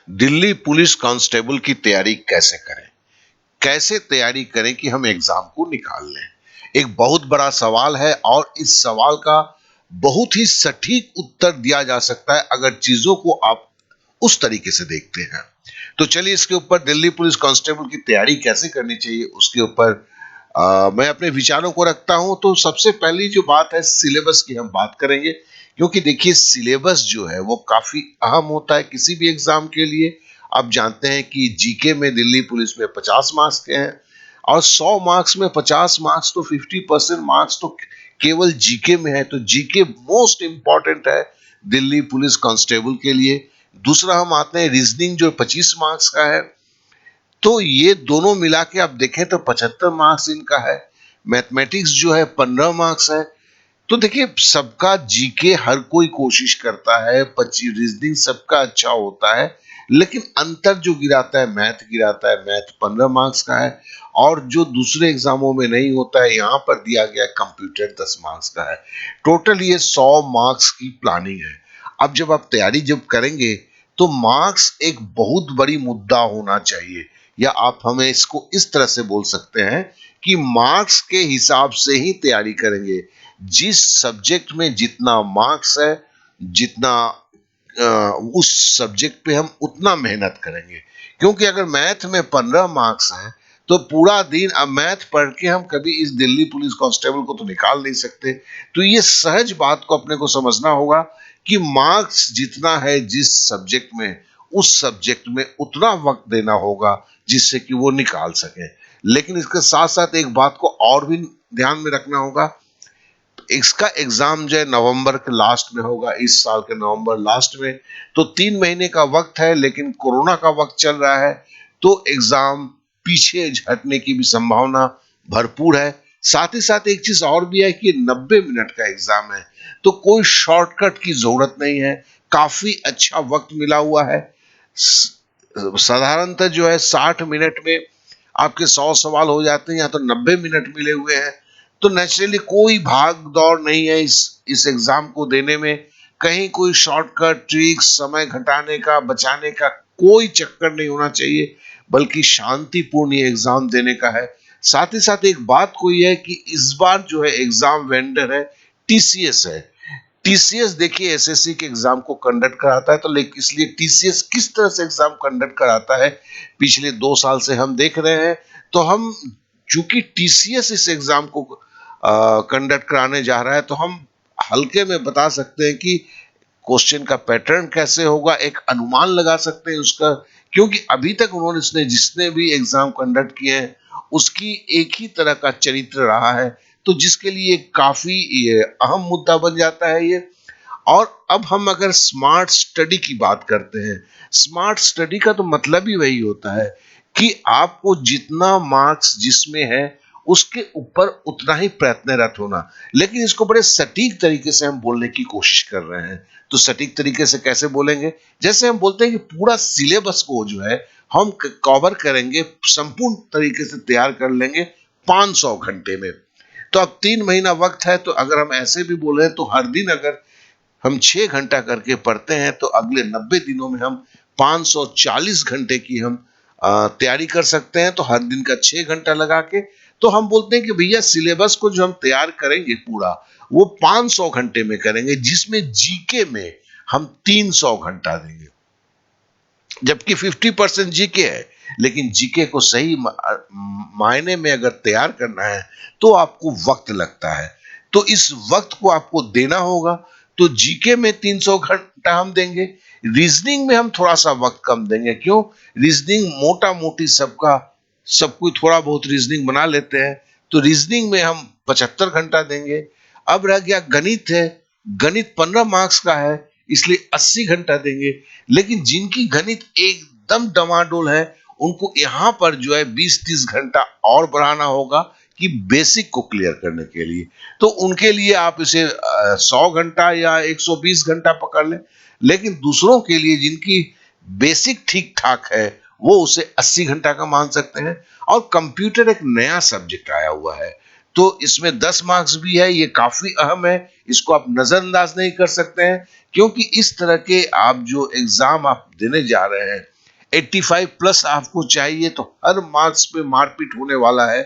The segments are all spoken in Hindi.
दिल्ली पुलिस कांस्टेबल की तैयारी कैसे करें? कैसे तैयारी करें कि हम एग्जाम को निकाल लें? एक बहुत बड़ा सवाल है और इस सवाल का बहुत ही सटीक उत्तर दिया जा सकता है अगर चीजों को आप उस तरीके से देखते हैं। तो चलिए इसके ऊपर दिल्ली पुलिस कांस्टेबल की तैयारी कैसे करनी चाहिए उसके ऊपर मैं अपने विचारों को रखता हूं। तो सबसे पहली जो बात है सिलेबस की हम बात करेंगे, क्योंकि देखिए सिलेबस जो है वो काफी अहम होता है किसी भी एग्जाम के लिए। आप जानते हैं कि जीके में दिल्ली पुलिस में 50 मार्क्स के हैं और 100 मार्क्स में 50 मार्क्स तो 50% मार्क्स तो केवल जीके में है। तो जीके मोस्ट इंपॉर्टेंट है दिल्ली पुलिस कांस्टेबल के लिए। दूसरा हम आते हैं रीजनिंग जो 25 मार्क्स का है। तो ये दोनों मिला के आप देखें तो 75 मार्क्स इनका है। मैथमेटिक्स जो है 15 मार्क्स है। तो देखिए सबका जीके हर कोई कोशिश करता है, 25 रीजनिंग सबका अच्छा होता है, लेकिन अंतर जो गिराता है मैथ गिराता है। मैथ 15 मार्क्स का है और जो दूसरे एग्जामों में नहीं होता है यहाँ पर दिया गया कंप्यूटर 10 मार्क्स का है। टोटल ये 100 मार्क्स की प्लानिंग है। अब जब आप तैयारी जब करेंगे तो मार्क्स एक बहुत बड़ी मुद्दा होना चाहिए, या आप हमें इसको इस तरह से बोल सकते हैं कि मार्क्स के हिसाब से ही तैयारी करेंगे। जिस सब्जेक्ट में जितना मार्क्स है, जितना उस सब्जेक्ट पे हम उतना मेहनत करेंगे। क्योंकि अगर मैथ में 15 मार्क्स हैं तो पूरा दिन अब मैथ पढ़ के हम कभी इस दिल्ली पुलिस कांस्टेबल को तो निकाल नहीं सकते। तो ये सहज बात को अपने को समझना होगा कि मार्क्स जितना है जिस सब्जेक्ट में, उस सब्जेक्ट में उतना वक्त देना होगा जिससे कि वो निकाल सके। लेकिन इसके साथ साथ एक बात को और भी ध्यान में रखना होगा, इसका एग्जाम जो है नवंबर के लास्ट में होगा, इस साल के नवंबर लास्ट में। तो 3 महीने का वक्त है, लेकिन कोरोना का वक्त चल रहा है तो एग्जाम पीछे हटने की भी संभावना भरपूर है। साथ ही साथ एक चीज और भी है कि 90 मिनट का एग्जाम है, तो कोई शॉर्टकट की जरूरत नहीं है। काफी अच्छा वक्त मिला हुआ है। साधारणतः जो है 60 मिनट में आपके 100 सवाल हो जाते हैं, या तो 90 मिनट मिले हुए हैं। तो नेचुरली कोई भाग दौड़ नहीं है इस एग्जाम को देने में। कहीं कोई शॉर्टकट ट्रिक्स समय घटाने का बचाने का कोई चक्कर नहीं होना चाहिए, बल्कि शांतिपूर्ण ये एग्जाम देने का है। साथ ही साथ एक बात कोई है कि इस बार जो है एग्जाम वेंडर है टीसीएस है। टीसीएस देखिए एसएससी के एग्जाम को कंडक्ट कराता है, तो लेकिन इसलिए टीसीएस किस तरह से एग्जाम कंडक्ट कराता है पिछले 2 साल से हम देख रहे हैं। तो हम चूंकि टीसीएस इस एग्जाम को कंडक्ट कराने जा रहा है तो हम हल्के में बता सकते हैं कि क्वेश्चन का पैटर्न कैसे होगा, एक अनुमान लगा सकते हैं उसका। क्योंकि अभी तक उन्होंने इसने जिसने भी एग्जाम कंडक्ट किए हैं उसकी एक ही तरह का चरित्र रहा है, तो जिसके लिए काफी ये अहम मुद्दा बन जाता है ये। और अब हम अगर स्मार्ट स्टडी की बात करते हैं, स्मार्ट स्टडी का तो मतलब ही वही होता है कि आपको जितना मार्क्स जिसमें है उसके ऊपर उतना ही प्रयत्नरत होना। लेकिन इसको बड़े सटीक तरीके से हम बोलने की कोशिश कर रहे हैं। तो सटीक तरीके से कैसे बोलेंगे? जैसे हम बोलते हैं कि पूरा सिलेबस को जो है हम कवर करेंगे, संपूर्ण तरीके से तैयार कर लेंगे 500 घंटे में। तो अब 3 महीना वक्त है, तो अगर हम ऐसे भी बोल रहे हैं तो हर दिन अगर हम 6 घंटा करके पढ़ते हैं तो अगले 90 दिनों में हम 540 घंटे की हम तैयारी कर सकते हैं। तो हर दिन का 6 घंटा लगा के तो हम बोलते हैं कि भैया सिलेबस को जो हम तैयार करेंगे पूरा वो 500 घंटे में करेंगे, जिसमें जीके में हम 300 घंटा देंगे। जबकि 50% जीके है, लेकिन जीके को सही मायने में अगर तैयार करना है तो आपको वक्त लगता है। तो इस वक्त को आपको देना होगा। तो जीके में 300 घंटा हम देंगे, रीजनिंग में हम थोड़ा सा वक्त कम देंगे। क्यों? रीजनिंग मोटा मोटी सबका सब कोई थोड़ा बहुत रीजनिंग बना लेते हैं, तो रीजनिंग में हम 75 घंटा देंगे। अब रह गया गणित है, गणित 15 मार्क्स का है इसलिए 80 घंटा देंगे। लेकिन जिनकी गणित एकदम डमाडोल है उनको यहां पर जो है 20-30 घंटा और बढ़ाना होगा कि बेसिक को क्लियर करने के लिए। तो उनके लिए आप इसे 100 घंटा या 120 घंटा पकड़ लें। लेकिन दूसरों के लिए जिनकी बेसिक ठीक ठाक है वो उसे 80 घंटा का मान सकते हैं। और कंप्यूटर एक नया सब्जेक्ट आया हुआ है, तो इसमें 10 मार्क्स भी है, ये काफी अहम है, इसको आप नजरअंदाज नहीं कर सकते हैं। क्योंकि इस तरह के आप जो एग्जाम आप देने जा रहे हैं 85 प्लस आपको चाहिए, तो हर मार्क्स पे मारपीट होने वाला है।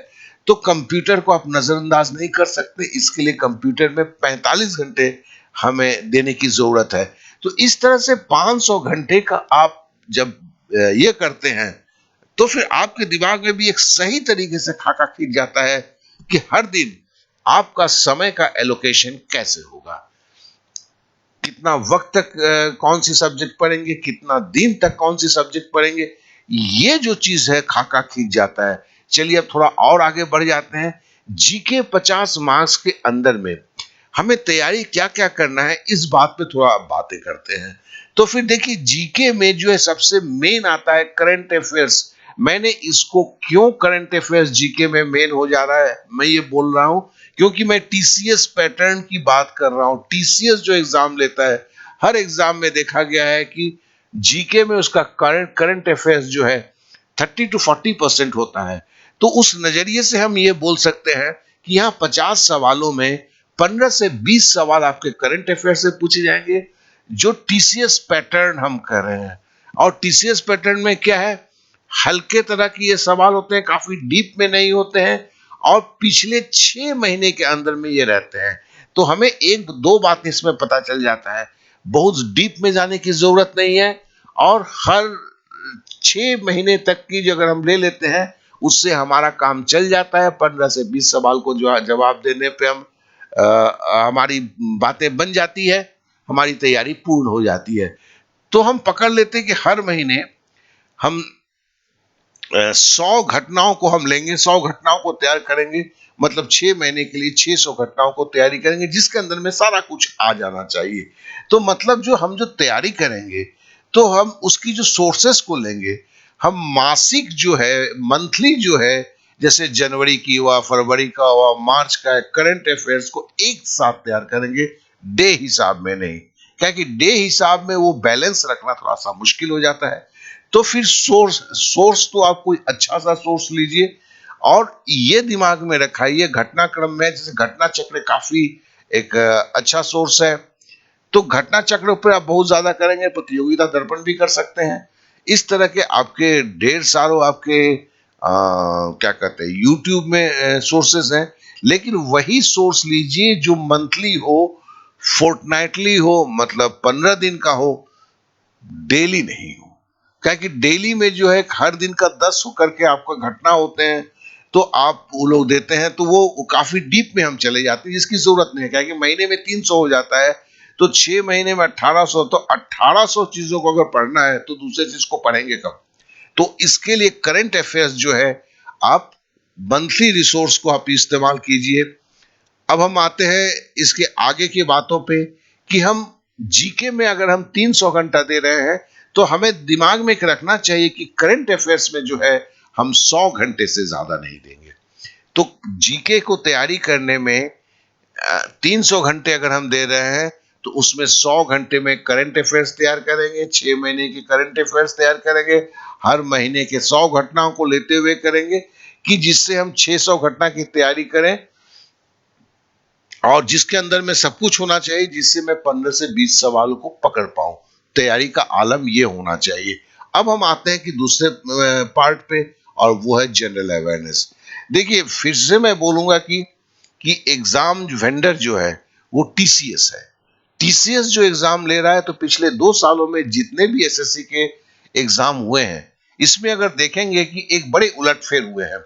तो कंप्यूटर को आप नजरअंदाज नहीं कर सकते, इसके लिए कंप्यूटर में 45 घंटे हमें देने की जरूरत है। तो इस तरह से 500 घंटे का आप जब ये करते हैं, तो फिर आपके दिमाग में भी एक सही तरीके से खाका खींच जाता है कि हर दिन आपका समय का एलोकेशन कैसे होगा, कितना वक्त तक कौन सी सब्जेक्ट पढ़ेंगे, कितना दिन तक कौन सी सब्जेक्ट पढ़ेंगे। ये जो चीज है खाका खींच जाता है। चलिए अब थोड़ा और आगे बढ़ जाते हैं। जीके 50 मार्क्स के अंदर में हमें तैयारी क्या क्या करना है, इस बात पे थोड़ा बातें करते हैं। तो फिर देखिए, जीके में जो है सबसे मेन आता है करंट अफेयर्स। मैंने इसको क्यों करंट अफेयर्स जीके में मेन हो जा रहा है, मैं ये बोल रहा हूं क्योंकि मैं टीसीएस पैटर्न की बात कर रहा हूं। टीसीएस जो एग्जाम लेता है, हर एग्जाम में देखा गया है कि जीके में उसका करंट अफेयर्स जो है 30 to 40% होता है। तो उस नजरिए से हम ये बोल सकते हैं कि यहाँ 50 सवालों में 15 से 20 सवाल आपके करंट अफेयर से पूछे जाएंगे, जो टीसीएस पैटर्न हम कर रहे हैं। और टीसीएस पैटर्न में क्या है, हल्के तरह की ये सवाल होते हैं, काफी डीप में नहीं होते हैं, और पिछले 6 महीने के अंदर में ये रहते हैं। तो हमें एक दो बात इसमें पता चल जाता है, बहुत डीप में जाने की जरूरत नहीं है, और हर 6 महीने तक की जो अगर हम ले लेते हैं, उससे हमारा काम चल जाता है। 15 से 20 सवाल को जो जवाब देने पे हम हमारी बातें बन जाती है, हमारी तैयारी पूर्ण हो जाती है। तो हम पकड़ लेते हैं कि हर महीने हम 100 घटनाओं को हम लेंगे, 100 घटनाओं को तैयार करेंगे, मतलब 6 महीने के लिए 600 घटनाओं को तैयारी करेंगे, जिसके अंदर में सारा कुछ आ जाना चाहिए। तो मतलब जो हम जो तैयारी करेंगे, तो हम उसकी जो सोर्सेस को लेंगे, हम मासिक जो है, मंथली जो है, जैसे जनवरी की हुआ, फरवरी का हुआ, मार्च का करंट अफेयर्स को एक साथ तैयार करेंगे, डे हिसाब में नहीं। क्या कि डे हिसाब में वो बैलेंस रखना थोड़ा सा मुश्किल हो जाता है। तो फिर सोर्स सोर्स तो आप कोई अच्छा सा सोर्स लीजिए, और ये दिमाग में रखाइए घटनाक्रम में, जैसे घटना चक्र काफी एक अच्छा सोर्स है। तो घटना चक्र पर आप बहुत ज्यादा करेंगे, प्रतियोगिता दर्पण भी कर सकते हैं। इस तरह के आपके ढेर सारों आपके क्या कहते हैं, यूट्यूब में सोर्सेस हैं। लेकिन वही सोर्स लीजिए जो मंथली हो, फोर्टनाइटली हो, मतलब 15 दिन का हो, डेली नहीं हो। क्या कि डेली में जो है हर दिन का 10 करके आपका घटना होते हैं, तो आप वो लोग देते हैं, तो वो काफी डीप में हम चले जाते हैं, जिसकी जरूरत नहीं है। क्या कि महीने में 300 हो जाता है, तो 6 महीने में 1800, तो 1800 चीजों को अगर पढ़ना है तो दूसरे चीज को पढ़ेंगे कब। तो इसके लिए करंट अफेयर्स जो है, आप मंथली रिसोर्स को आप इस्तेमाल कीजिए। अब हम आते हैं इसके आगे की बातों पे, कि हम जीके में अगर हम 300 घंटा दे रहे हैं, तो हमें दिमाग में रखना चाहिए कि करंट अफेयर्स में जो है हम 100 घंटे से ज्यादा नहीं देंगे। तो जीके को तैयारी करने में 300 घंटे अगर हम दे रहे हैं, तो उसमें 100 घंटे में करंट अफेयर्स तैयार करेंगे, 6 महीने की करंट अफेयर्स तैयार करेंगे, हर महीने के 100 घटनाओं को लेते हुए करेंगे, कि जिससे हम 600 घटना की तैयारी करें, और जिसके अंदर में सब कुछ होना चाहिए, जिससे मैं 15 से 20 सवालों को पकड़ पाऊं। तैयारी का आलम ये होना चाहिए। अब हम आते हैं कि दूसरे पार्ट पे, और वो है जनरल अवेयरनेस। देखिए, फिर से मैं बोलूंगा कि एग्जाम वेंडर जो है वो टीसीएस है। टीसीएस जो एग्जाम ले रहा है, तो पिछले 2 सालों में जितने भी एसएससी के एग्जाम हुए हैं, इसमें अगर देखेंगे कि एक बड़े उलटफेर हुए हैं।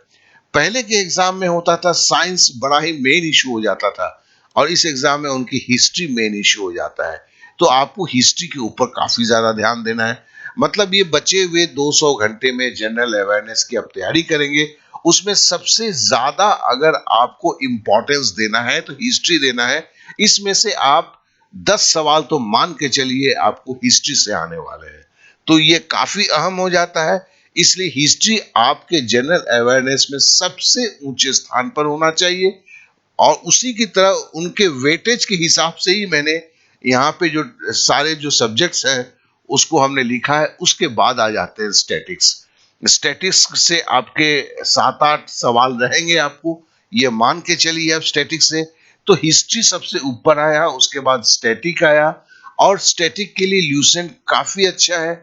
पहले के एग्जाम में होता था साइंस बड़ा ही मेन इशू हो जाता था, और इस एग्जाम में उनकी हिस्ट्री मेन इशू हो जाता है। तो आपको हिस्ट्री के ऊपर काफी ज्यादा ध्यान देना है। मतलब ये बचे हुए 200 घंटे में जनरल अवेयरनेस की आप तैयारी करेंगे, उसमें सबसे ज्यादा अगर आपको इंपॉर्टेंस देना है तो हिस्ट्री देना है। इसमें से आप 10 सवाल तो मान के चलिए आपको हिस्ट्री से आने वाले हैं, तो ये काफी अहम हो जाता है। इसलिए हिस्ट्री आपके जनरल अवेयरनेस में सबसे ऊंचे स्थान पर होना चाहिए, और उसी की तरह उनके वेटेज के हिसाब से ही मैंने यहाँ पे जो सारे जो सब्जेक्ट्स हैं उसको हमने लिखा है। उसके बाद आ जाते हैं स्टैटिक्स। स्टैटिक्स से आपके 7-8 सवाल रहेंगे, आपको ये मान के चलिए आप स्टैटिक्स से। तो हिस्ट्री सबसे ऊपर आया, उसके बाद स्टैटिक आया, और स्टैटिक के लिए ल्यूसेंट काफी अच्छा है।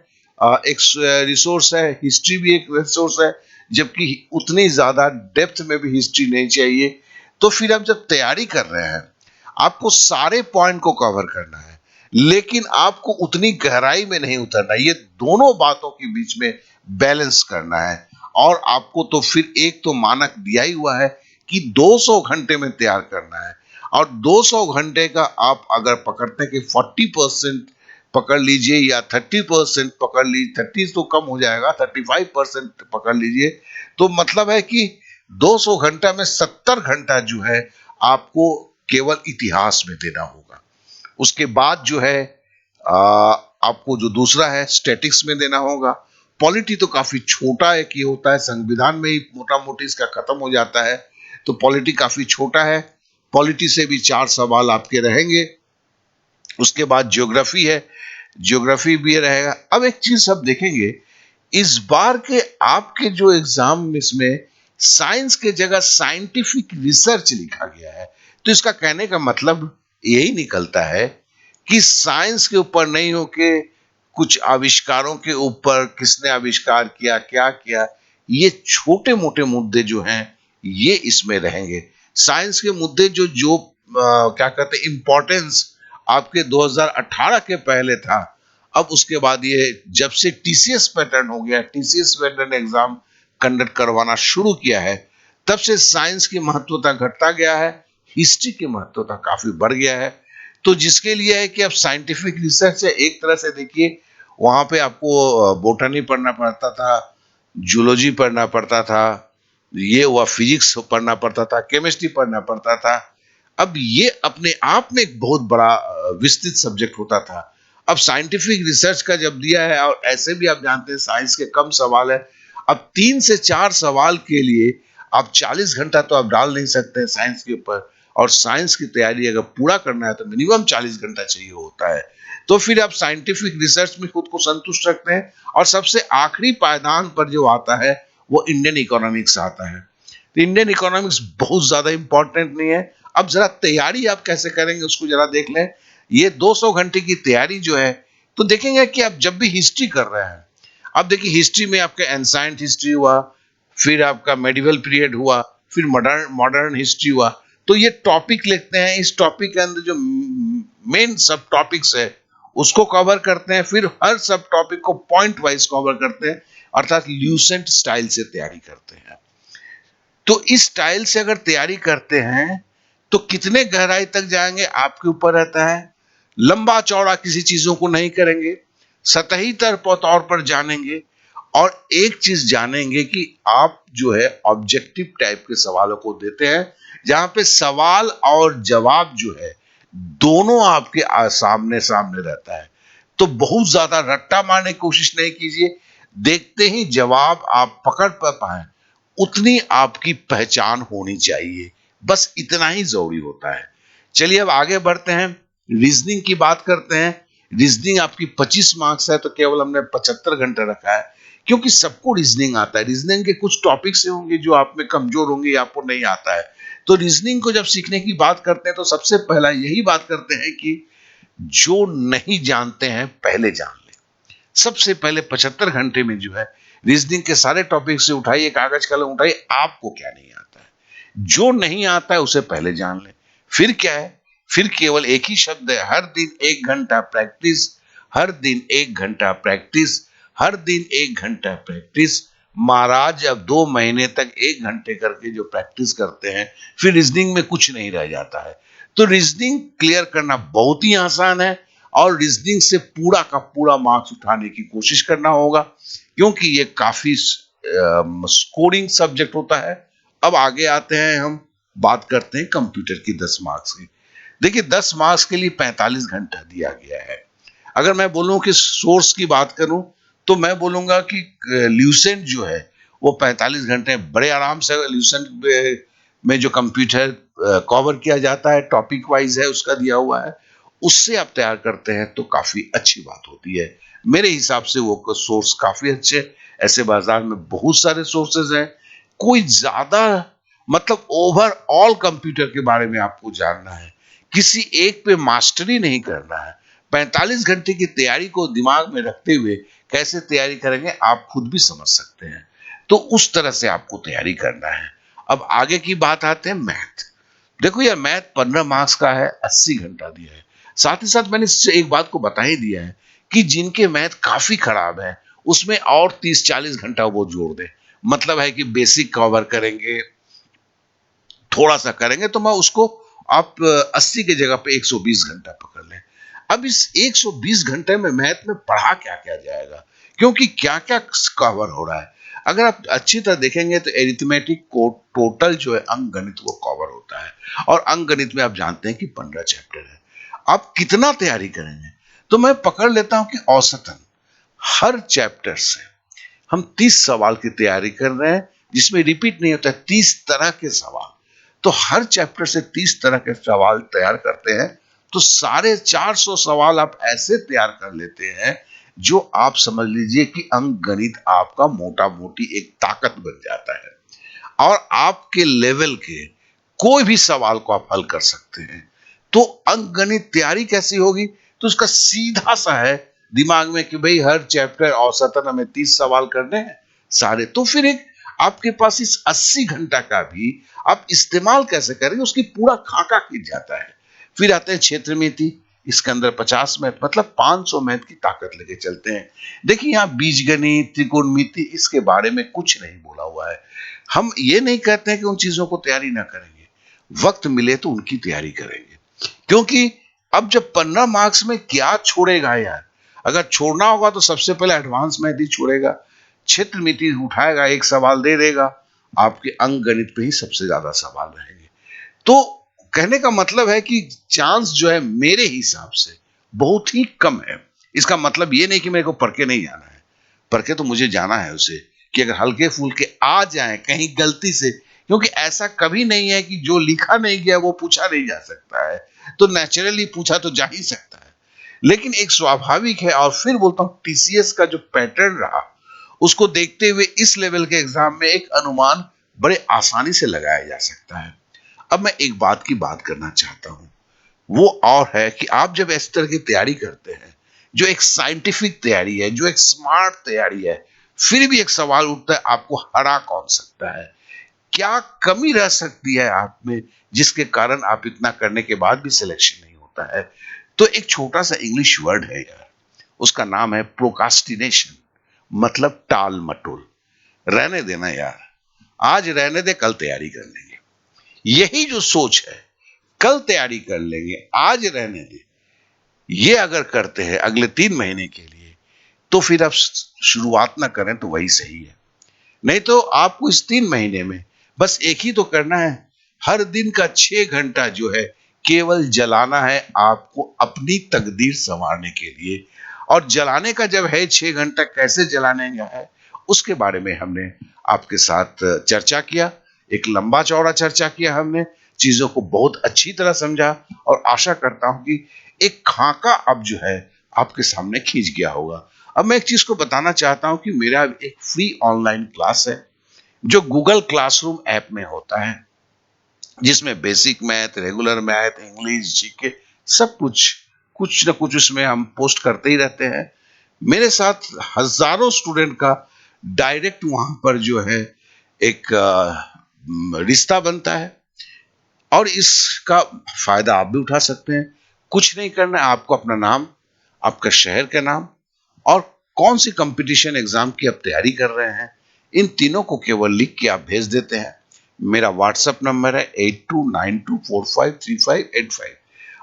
एक रिसोर्स है, हिस्ट्री भी एक रिसोर्स है, जबकि उतनी ज्यादा डेप्थ में भी हिस्ट्री नहीं चाहिए। तो फिर आप जब तैयारी कर रहे हैं, आपको सारे पॉइंट को कवर करना है, लेकिन आपको उतनी गहराई में नहीं उतरना, ये दोनों बातों के बीच में बैलेंस करना है। और आपको तो फिर एक तो मानक दिया ही हुआ है कि 200 घंटे में तैयार करना है, और 200 घंटे का आप अगर पकड़ते हैं कि 40% पकड़ लीजिए या 30% पकड़ लीजिए, 30 तो कम हो जाएगा, 35% पकड़ लीजिए, तो मतलब है कि 200 घंटा में 70 घंटा जो है आपको केवल इतिहास में देना होगा। उसके बाद जो है आपको जो दूसरा है स्टैटिक्स में देना होगा। पॉलिटी तो काफी छोटा है कि होता है, संविधान में ही मोटा मोटी इसका खत्म हो जाता है, तो पॉलिटी काफी छोटा है। पॉलिटी से भी 4 सवाल आपके रहेंगे। उसके बाद ज्योग्राफी है, ज्योग्राफी भी रहेगा। अब एक चीज सब देखेंगे, इस बार के आपके जो एग्जाम इसमें साइंस के जगह साइंटिफिक रिसर्च लिखा गया है। तो इसका कहने का मतलब यही निकलता है कि साइंस के ऊपर नहीं होके कुछ आविष्कारों के ऊपर, किसने आविष्कार किया, क्या किया, ये छोटे मोटे मुद्दे जो हैं ये इसमें रहेंगे। साइंस के मुद्दे जो जो क्या कहते हैं इंपॉर्टेंस आपके 2018 के पहले था, अब उसके बाद ये जब से टीसीएस पैटर्न हो गया, टीसीएस पैटर्न एग्जाम कंडक्ट करवाना शुरू किया है, तब से साइंस की महत्वता घटता गया है, हिस्ट्री की महत्वता काफी बढ़ गया है। तो जिसके लिए है कि अब साइंटिफिक रिसर्च है, एक तरह से देखिए वहां पे आपको बोटनी पढ़ना पड़ता था, जूलॉजी पढ़ना पड़ता था, ये हुआ फिजिक्स पढ़ना पड़ता था, केमिस्ट्री पढ़ना पड़ता था। अब ये अपने आप में एक बहुत बड़ा विस्तृत सब्जेक्ट होता था। अब साइंटिफिक रिसर्च का जब दिया है, और ऐसे भी आप जानते हैं साइंस के कम सवाल है, अब 3 से 4 सवाल के लिए आप 40 घंटा तो आप डाल नहीं सकते हैं साइंस के ऊपर। और साइंस की तैयारी अगर पूरा करना है तो मिनिमम 40 घंटा चाहिए होता है। तो फिर आप साइंटिफिक रिसर्च में खुद को संतुष्ट रखते हैं, और सबसे आखिरी पायदान पर जो आता है वो इंडियन इकोनॉमिक्स आता है। तो इंडियन इकोनॉमिक्स बहुत ज्यादा इंपॉर्टेंट नहीं है। अब जरा तैयारी आप कैसे करेंगे उसको जरा देख लें। ये 200 घंटे की तैयारी जो है, तो देखेंगे कि आप जब भी हिस्ट्री कर रहे हैं, अब देखिए हिस्ट्री में आपका एंसाइंट हिस्ट्री हुआ, फिर आपका मेडिवल पीरियड हुआ, फिर मॉडर्न मॉडर्न हिस्ट्री हुआ। तो ये टॉपिक लेते हैं, इस टॉपिक के अंदर जो मेन सब टॉपिक्स है उसको कवर करते हैं, फिर हर सब टॉपिक को पॉइंट वाइज कवर करते हैं, अर्थात ल्यूसेंट स्टाइल से तैयारी करते हैं। तो इस स्टाइल से अगर तैयारी करते हैं तो कितने गहराई तक जाएंगे आपके ऊपर रहता है। लंबा चौड़ा किसी चीजों को नहीं करेंगे, सतही तौर पर जानेंगे, और एक चीज जानेंगे कि आप जो है ऑब्जेक्टिव टाइप के सवालों को देते हैं, जहां पे सवाल और जवाब जो है दोनों आपके सामने सामने रहता है। तो बहुत ज्यादा रट्टा मारने की कोशिश नहीं कीजिए, देखते ही जवाब आप पकड़ पाए उतनी आपकी पहचान होनी चाहिए, बस इतना ही जरूरी होता है। चलिए अब आगे बढ़ते हैं, रीजनिंग की बात करते हैं। रीजनिंग आपकी 25 मार्क्स है, तो केवल हमने 75 घंटे रखा है, क्योंकि सबको रीजनिंग आता है। रीजनिंग के कुछ टॉपिक्स होंगे जो आप में कमजोर होंगे या आपको नहीं आता है। तो रीजनिंग को जब सीखने की बात करते हैं तो सबसे पहला यही बात करते हैं कि जो नहीं जानते हैं पहले जान लें। सबसे पहले 75 घंटे में जो है रीजनिंग के सारे टॉपिक से उठाइए, कागज कलम उठाइए, आपको क्या नहीं आता है, जो नहीं आता है उसे पहले जान लें। फिर क्या है, फिर केवल एक ही शब्द है, हर दिन 1 घंटा प्रैक्टिस, हर दिन 1 घंटा प्रैक्टिस, हर दिन 1 घंटा प्रैक्टिस। महाराज अब 2 महीने तक 1 घंटे करके जो प्रैक्टिस करते हैं, फिर रीजनिंग में कुछ नहीं रह जाता है। तो रीजनिंग क्लियर करना बहुत ही आसान है, और रीजनिंग से पूरा का पूरा मार्क्स उठाने की कोशिश करना होगा, क्योंकि ये काफी स्कोरिंग सब्जेक्ट होता है। अब आगे आते हैं, हम बात करते हैं कंप्यूटर की 10 मार्क्स की। देखिए 10 मार्क्स के लिए 45 घंटा दिया गया है। अगर मैं बोलूं कि सोर्स की बात करूं, तो मैं बोलूंगा कि ल्यूसेंट जो है वो 45 घंटे बड़े आराम से, ल्यूसेंट में जो कंप्यूटर कवर किया जाता है, टॉपिक वाइज है उसका दिया हुआ है, उससे आप तैयार करते हैं तो काफी अच्छी बात होती है। मेरे हिसाब से वो सोर्स काफी अच्छे, ऐसे बाजार में बहुत सारे सोर्सेज हैं। कोई ज्यादा मतलब ओवरऑल कंप्यूटर के बारे में आपको जानना है, किसी एक पे मास्टरी नहीं करना है। 45 घंटे की तैयारी को दिमाग में रखते हुए कैसे तैयारी करेंगे आप खुद भी समझ सकते हैं। तो उस तरह से आपको तैयारी करना है। अब आगे की बात आते हैं मैथ। देखो यार, मैथ 15 मार्क्स का है, 80 घंटा दिया है। साथ ही साथ मैंने इससे एक बात को बता ही दिया है कि जिनके मैथ काफी खराब है उसमें और 30-40 घंटा वो जोड़ दे। मतलब है कि बेसिक कवर करेंगे, थोड़ा सा करेंगे, तो मैं उसको आप 80 की जगह पे 120 घंटा पकड़ लें। अब इस 120 घंटे में मैथ में पढ़ा क्या क्या जाएगा, क्योंकि क्या क्या कवर हो रहा है। अगर आप अच्छी तरह देखेंगे तो एरिथमेटिक को टोटल जो है अंक गणित वो कवर होता है, और अंक गणित में आप जानते हैं कि 15 चैप्टर है। आप कितना तैयारी करेंगे, तो मैं पकड़ लेता हूं कि औसतन हर चैप्टर से हम 30 सवाल की तैयारी कर रहे हैं, जिसमें रिपीट नहीं होता है, 30 तरह के सवाल। तो हर चैप्टर से 30 तरह के सवाल तैयार करते हैं, तो साढ़े 400 सवाल आप ऐसे तैयार कर लेते हैं जो आप समझ लीजिए कि अंक गणित आपका मोटा मोटी एक ताकत बन जाता है, और आपके लेवल के कोई भी सवाल को आप हल कर सकते हैं। तो अंक गणित तैयारी कैसी होगी, तो उसका सीधा सा है दिमाग में कि भाई हर चैप्टर औसतन हमें 30 सवाल करने हैं सारे। तो फिर एक आपके पास इस 80 घंटा का भी आप इस्तेमाल कैसे करेंगे, उसकी पूरा खाका खींच जाता है। फिर आते हैं क्षेत्र नीति, इसके अंदर 50 मैथ, मतलब 500 मैथ की ताकत लेके चलते हैं। देखिए यहाँ बीजगणित, त्रिकोणमिति, इसके बारे में कुछ नहीं बोला हुआ है। हम ये नहीं कहते हैं कि उन चीजों को तैयारी ना करेंगे, वक्त मिले तो उनकी तैयारी करेंगे, क्योंकि अब जब 15 मार्क्स में क्या छोड़ेगा यार। अगर छोड़ना होगा तो सबसे पहले एडवांस मैथ ही छोड़ेगा, क्षेत्र मिति उठाएगा, एक सवाल दे देगा, आपके अंक गणित पे ही सबसे ज्यादा सवाल रहेंगे। तो कहने का मतलब है कि चांस जो है मेरे हिसाब से बहुत ही कम है। इसका मतलब ये नहीं कि मेरे को पढ़ के नहीं जाना है, पढ़ के तो मुझे जाना है उसे, कि अगर हल्के फुल्के आ जाए कहीं गलती से, क्योंकि ऐसा कभी नहीं है कि जो लिखा नहीं गया वो पूछा नहीं जा सकता है। तो नेचुरली पूछा तो जा ही सकता है, लेकिन एक स्वाभाविक है। और फिर बोलता हूं टीसीएस का जो पैटर्न रहा, उसको देखते हुए इस लेवल के एग्जाम में एक अनुमान बड़े आसानी से लगाया जा सकता है। अब मैं एक बात की बात करना चाहता हूं, वो और है कि आप जब इस तरह की तैयारी करते हैं, जो एक साइंटिफिक तैयारी है, जो एक स्मार्ट तैयारी है, फिर भी एक सवाल उठता है, आपको हरा कौन सकता है? क्या कमी रह सकती है आप में, जिसके कारण आप इतना करने के बाद भी सिलेक्शन नहीं होता है? तो एक छोटा सा इंग्लिश वर्ड है यार, उसका नाम है प्रोकास्टिनेशन, मतलब टाल मटोल। रहने देना यार, आज रहने दे, कल तैयारी कर लेंगे। यही जो सोच है, कल तैयारी कर लेंगे, आज रहने दे, ये अगर करते हैं अगले 3 महीने के लिए, तो फिर आप शुरुआत ना करें तो वही सही है। नहीं तो आपको इस 3 महीने में बस एक ही तो करना है, हर दिन का 6 घंटा जो है केवल जलाना है आपको अपनी तकदीर संवारने के लिए। और जलाने का जब है 6 घंटा, कैसे जलाने का है उसके बारे में हमने आपके साथ चर्चा किया, एक लंबा चौड़ा चर्चा किया हमने, चीजों को बहुत अच्छी तरह समझा, और आशा करता हूं कि एक खाका अब जो है आपके सामने खींच गया होगा। अब मैं एक चीज को बताना चाहता हूं कि मेरा एक फ्री ऑनलाइन क्लास है जो गूगल क्लासरूम ऐप में होता है, जिसमें basic math, regular math, English, GK, सब कुछ कुछ ना कुछ उसमें हम पोस्ट करते ही रहते हैं। मेरे साथ हजारों स्टूडेंट का डायरेक्ट वहां पर जो है एक रिश्ता बनता है, और इसका फायदा आप भी उठा सकते हैं। कुछ नहीं करना है आपको, अपना नाम, आपका शहर का नाम, और कौन सी कंपटीशन एग्जाम की आप तैयारी कर रहे हैं, इन तीनों को केवल लिख के आप भेज देते हैं। मेरा व्हाट्सएप नंबर है 8292453585।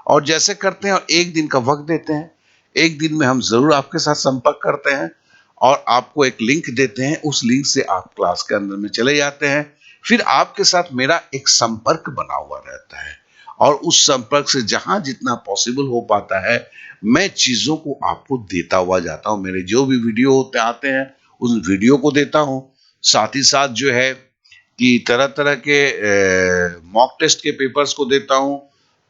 और जैसे करते हैं, और एक दिन का वक्त देते हैं, एक दिन में हम जरूर आपके साथ संपर्क करते हैं, और आपको एक लिंक देते हैं, उस लिंक से आप क्लास के अंदर में चले जाते हैं। फिर आपके साथ मेरा एक संपर्क बना हुआ रहता है, और उस संपर्क से जहां जितना पॉसिबल हो पाता है मैं चीजों को आपको देता हुआ जाता हूं। मेरे जो भी वीडियो होते आते हैं उस वीडियो को देता हूं, साथ ही साथ जो है कि तरह तरह के मॉक टेस्ट के पेपर्स को देता हूं,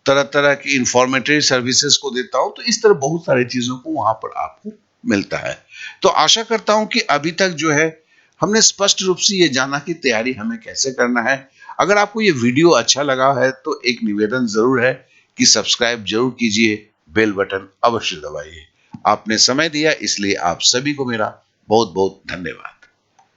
तरह तरह की इंफॉर्मेटरी सर्विसेज को देता हूं। तो इस तरह बहुत सारी चीजों को वहां पर आपको मिलता है। तो आशा करता हूं कि अभी तक जो है हमने स्पष्ट रूप से ये जाना कि तैयारी हमें कैसे करना है। अगर आपको ये वीडियो अच्छा लगा है तो एक निवेदन जरूर है कि सब्सक्राइब जरूर कीजिए, बेल बटन अवश्य दबाइए। आपने समय दिया इसलिए आप सभी को मेरा बहुत-बहुत धन्यवाद।